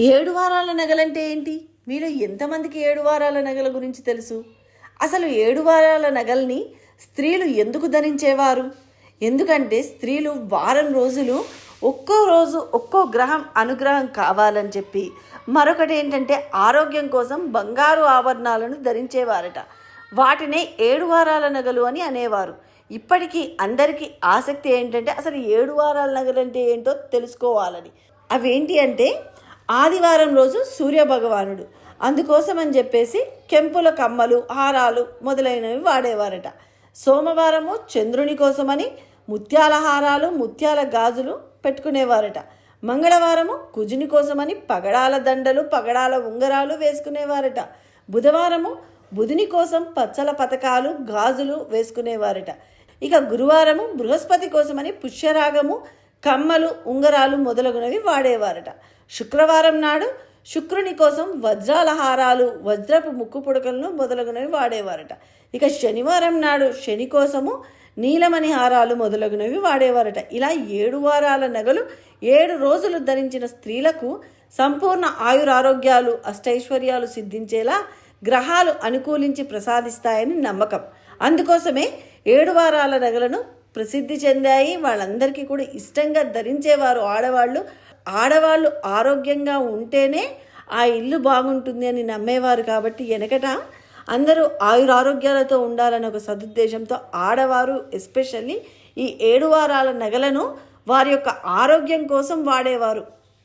ఏడు వారాల నగలంటే ఏంటి? మీరు ఎంతమందికి ఏడు వారాల నగల గురించి తెలుసు? అసలు ఏడు వారాల నగల్ని స్త్రీలు ఎందుకు ధరించేవారు? ఎందుకంటే స్త్రీలు వారం రోజులు ఒక్కో రోజు ఒక్కో గ్రహం అనుగ్రహం కావాలని చెప్పి, మరొకటి ఏంటంటే ఆరోగ్యం కోసం బంగారు ఆభరణాలను ధరించేవారట. వాటినే ఏడు వారాల నగలు అని అనేవారు. ఇప్పటికీ అందరికీ ఆసక్తి ఏంటంటే అసలు ఏడు వారాల నగలు అంటే ఏంటో తెలుసుకోవాలని. అవేంటి అంటే, ఆదివారం రోజు సూర్యభగవానుడు, అందుకోసం అని చెప్పేసి కెంపుల కమ్మలు, హారాలు మొదలైనవి వాడేవారట. సోమవారము చంద్రుని కోసమని ముత్యాల హారాలు, ముత్యాల గాజులు పెట్టుకునేవారట. మంగళవారము కుజుని కోసమని పగడాల దండలు, పగడాల ఉంగరాలు వేసుకునేవారట. బుధవారము బుధుని కోసం పచ్చల పతకాలు, గాజులు వేసుకునేవారట. ఇక గురువారము బృహస్పతి కోసమని పుష్యరాగము, కమ్మలు, ఉంగరాలు మొదలగునవి వాడేవారట. శుక్రవారం నాడు శుక్రుని కోసం వజ్రాల హారాలు, వజ్రపు ముక్కు పుడకలను మొదలగునవి వాడేవారట. ఇక శనివారం నాడు శని కోసము నీలమణి హారాలు మొదలగునవి వాడేవారట. ఇలా ఏడు వారాల నగలు 7 రోజులు ధరించిన స్త్రీలకు సంపూర్ణ ఆయురారోగ్యాలు, అష్టైశ్వర్యాలు సిద్ధించేలా గ్రహాలు అనుకూలించి ప్రసాదిస్తాయని నమ్మకం. అందుకోసమే 7 వారాల నగలను ప్రసిద్ధి చెందాయి. వాళ్ళందరికీ కూడా ఇష్టంగా ధరించేవారు ఆడవాళ్ళు ఆరోగ్యంగా ఉంటేనే ఆ ఇల్లు బాగుంటుంది అని నమ్మేవారు. కాబట్టి వెనకట అందరూ ఆయురారోగ్యాలతో ఉండాలన్న ఒక సదుద్దేశంతో ఆడవారు ఎస్పెషల్లీ ఈ 7 వారాల నగలను వారి యొక్క ఆరోగ్యం కోసం వాడేవారు.